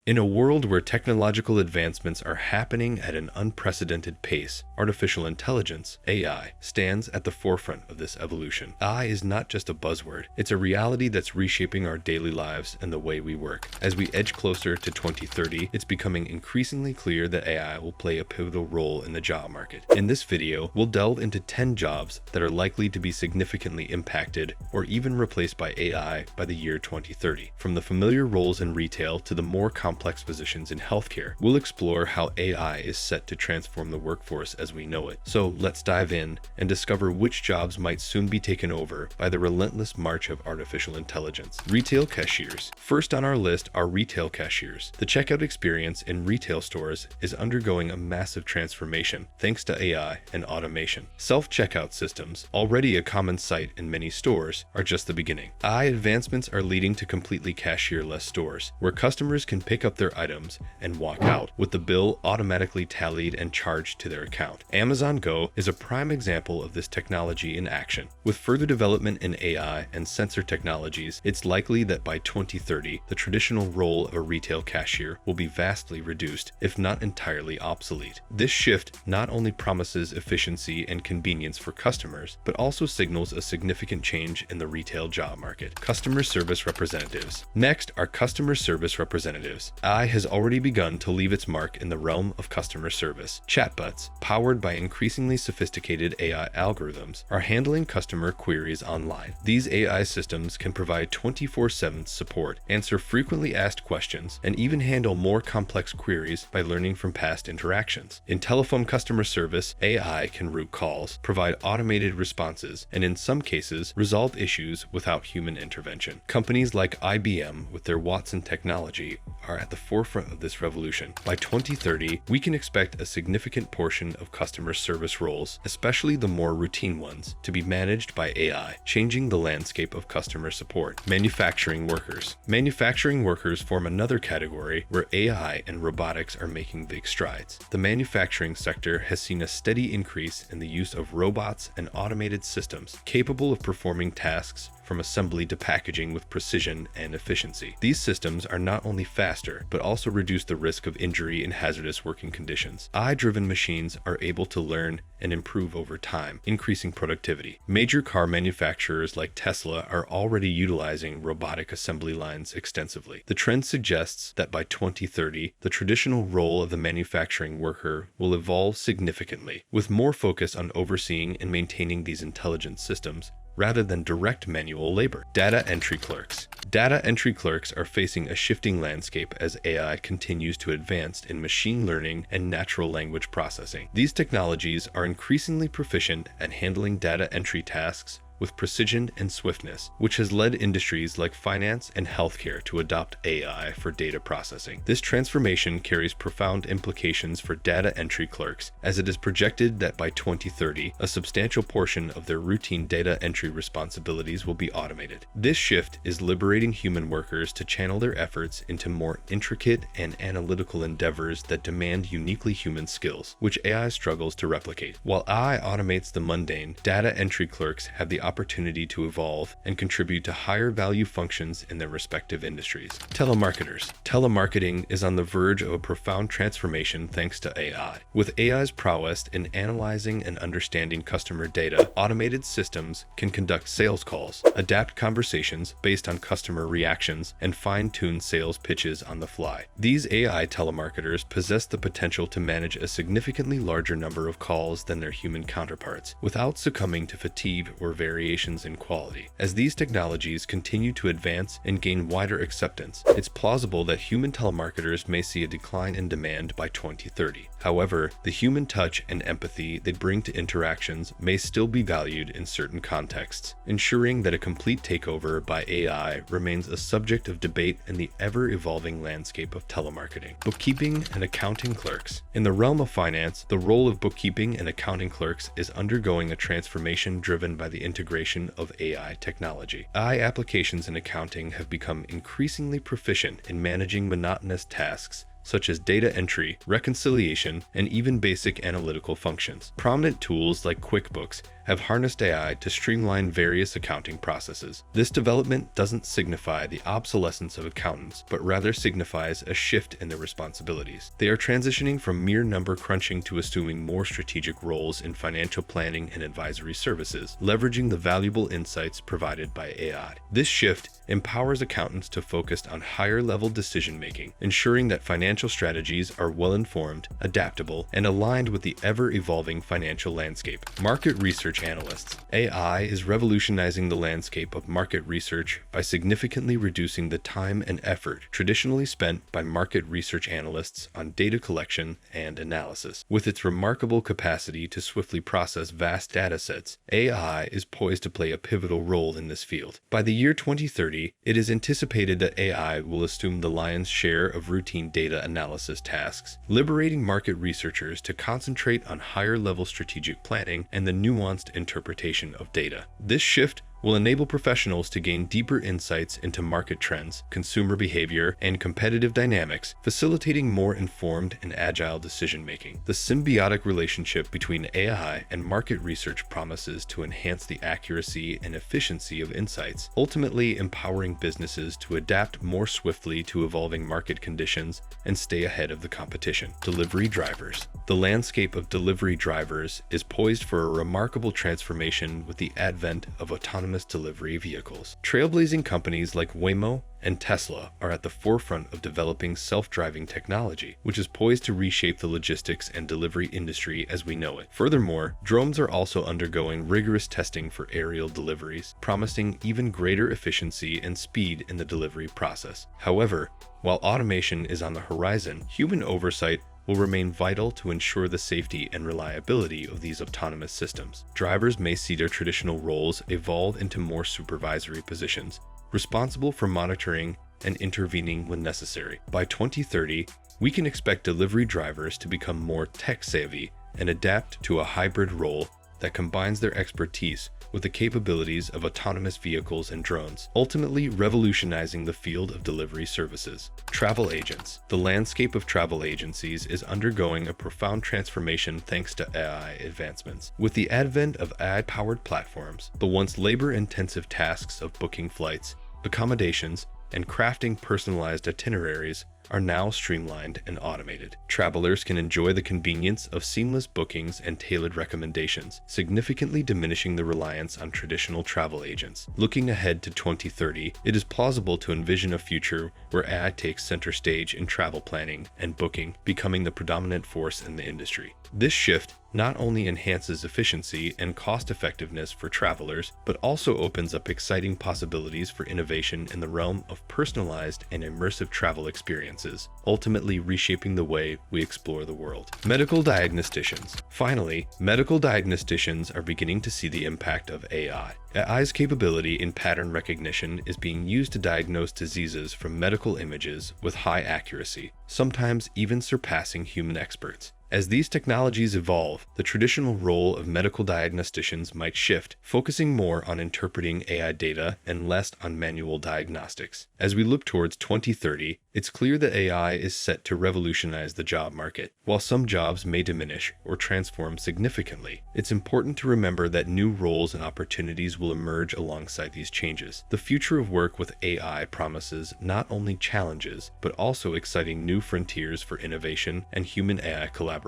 In a world where technological advancements are happening at an unprecedented pace, artificial intelligence, AI, stands at the forefront of this evolution. AI is not just a buzzword, it's a reality that's reshaping our daily lives and the way we work. As we edge closer to 2030, it's becoming increasingly clear that AI will play a pivotal role in the job market. In this video, we'll delve into 10 jobs that are likely to be significantly impacted or even replaced by AI by the year 2030. From the familiar roles in retail to the more complex positions in healthcare, we'll explore how AI is set to transform the workforce as we know it. So let's dive in and discover which jobs might soon be taken over by the relentless march of artificial intelligence. Retail cashiers. First on our list are retail cashiers. The checkout experience in retail stores is undergoing a massive transformation thanks to AI and automation. Self-checkout systems, already a common sight in many stores, are just the beginning. AI advancements are leading to completely cashier-less stores, where customers can pick up their items and walk out with the bill automatically tallied and charged to their account. Amazon Go is a prime example of this technology in action. With further development in AI and sensor technologies, it's likely that by 2030, the traditional role of a retail cashier will be vastly reduced, if not entirely obsolete. This shift not only promises efficiency and convenience for customers, but also signals a significant change in the retail job market. Customer service representatives. Next are customer service representatives. AI has already begun to leave its mark in the realm of customer service. Chatbots, powered by increasingly sophisticated AI algorithms, are handling customer queries online. These AI systems can provide 24/7 support, answer frequently asked questions, and even handle more complex queries by learning from past interactions. In telephone customer service, AI can route calls, provide automated responses, and in some cases, resolve issues without human intervention. Companies like IBM, with their Watson technology, are at the forefront of this revolution. By 2030, we can expect a significant portion of customer service roles, especially the more routine ones, to be managed by AI, changing the landscape of customer support. Manufacturing workers. Manufacturing workers form another category where AI and robotics are making big strides. The manufacturing sector has seen a steady increase in the use of robots and automated systems capable of performing tasks from assembly to packaging with precision and efficiency. These systems are not only faster, but also reduce the risk of injury in hazardous working conditions. AI-driven machines are able to learn and improve over time, increasing productivity. Major car manufacturers like Tesla are already utilizing robotic assembly lines extensively. The trend suggests that by 2030, the traditional role of the manufacturing worker will evolve significantly, with more focus on overseeing and maintaining these intelligent systems rather than direct manual labor. Data entry clerks. Data entry clerks are facing a shifting landscape as AI continues to advance in machine learning and natural language processing. These technologies are increasingly proficient at handling data entry tasks with precision and swiftness, which has led industries like finance and healthcare to adopt AI for data processing. This transformation carries profound implications for data entry clerks, as it is projected that by 2030, a substantial portion of their routine data entry responsibilities will be automated. This shift is liberating human workers to channel their efforts into more intricate and analytical endeavors that demand uniquely human skills, which AI struggles to replicate. While AI automates the mundane, data entry clerks have the opportunity to evolve and contribute to higher value functions in their respective industries. Telemarketers. Telemarketing is on the verge of a profound transformation thanks to AI. With AI's prowess in analyzing and understanding customer data, automated systems can conduct sales calls, adapt conversations based on customer reactions, and fine-tune sales pitches on the fly. These AI telemarketers possess the potential to manage a significantly larger number of calls than their human counterparts, without succumbing to fatigue or variations in quality. As these technologies continue to advance and gain wider acceptance, it's plausible that human telemarketers may see a decline in demand by 2030. However, the human touch and empathy they bring to interactions may still be valued in certain contexts, ensuring that a complete takeover by AI remains a subject of debate in the ever-evolving landscape of telemarketing. Bookkeeping and accounting clerks. In the realm of finance, the role of bookkeeping and accounting clerks is undergoing a transformation driven by the integration of AI technology. AI applications in accounting have become increasingly proficient in managing monotonous tasks such as data entry, reconciliation, and even basic analytical functions. Prominent tools like QuickBooks have harnessed AI to streamline various accounting processes. This development doesn't signify the obsolescence of accountants, but rather signifies a shift in their responsibilities. They are transitioning from mere number crunching to assuming more strategic roles in financial planning and advisory services, leveraging the valuable insights provided by AI. This shift empowers accountants to focus on higher-level decision-making, ensuring that financial strategies are well-informed, adaptable, and aligned with the ever-evolving financial landscape. Market research analysts. AI is revolutionizing the landscape of market research by significantly reducing the time and effort traditionally spent by market research analysts on data collection and analysis. With its remarkable capacity to swiftly process vast data sets, AI is poised to play a pivotal role in this field. By the year 2030, it is anticipated that AI will assume the lion's share of routine data analysis tasks, liberating market researchers to concentrate on higher-level strategic planning and the nuanced interpretation of data. This shift will enable professionals to gain deeper insights into market trends, consumer behavior, and competitive dynamics, facilitating more informed and agile decision-making. The symbiotic relationship between AI and market research promises to enhance the accuracy and efficiency of insights, ultimately empowering businesses to adapt more swiftly to evolving market conditions and stay ahead of the competition. Delivery drivers. The landscape of delivery drivers is poised for a remarkable transformation with the advent of autonomous delivery vehicles. Trailblazing companies like Waymo and Tesla are at the forefront of developing self-driving technology, which is poised to reshape the logistics and delivery industry as we know it. Furthermore, drones are also undergoing rigorous testing for aerial deliveries, promising even greater efficiency and speed in the delivery process. However, while automation is on the horizon, human oversight will remain vital to ensure the safety and reliability of these autonomous systems. Drivers may see their traditional roles evolve into more supervisory positions, responsible for monitoring and intervening when necessary. By 2030, we can expect delivery drivers to become more tech-savvy and adapt to a hybrid role that combines their expertise with the capabilities of autonomous vehicles and drones, ultimately revolutionizing the field of delivery services. Travel agents. The landscape of travel agencies is undergoing a profound transformation thanks to AI advancements. With the advent of AI-powered platforms, the once labor-intensive tasks of booking flights, accommodations, and crafting personalized itineraries are now streamlined and automated. Travelers can enjoy the convenience of seamless bookings and tailored recommendations, significantly diminishing the reliance on traditional travel agents. Looking ahead to 2030, it is plausible to envision a future where AI takes center stage in travel planning and booking, becoming the predominant force in the industry. This shift not only enhances efficiency and cost-effectiveness for travelers, but also opens up exciting possibilities for innovation in the realm of personalized and immersive travel experiences, ultimately reshaping the way we explore the world. Medical diagnosticians. Finally, medical diagnosticians are beginning to see the impact of AI. AI's capability in pattern recognition is being used to diagnose diseases from medical images with high accuracy, sometimes even surpassing human experts. As these technologies evolve, the traditional role of medical diagnosticians might shift, focusing more on interpreting AI data and less on manual diagnostics. As we look towards 2030, it's clear that AI is set to revolutionize the job market. While some jobs may diminish or transform significantly, it's important to remember that new roles and opportunities will emerge alongside these changes. The future of work with AI promises not only challenges, but also exciting new frontiers for innovation and human-AI collaboration.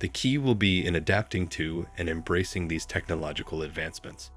The key will be in adapting to and embracing these technological advancements.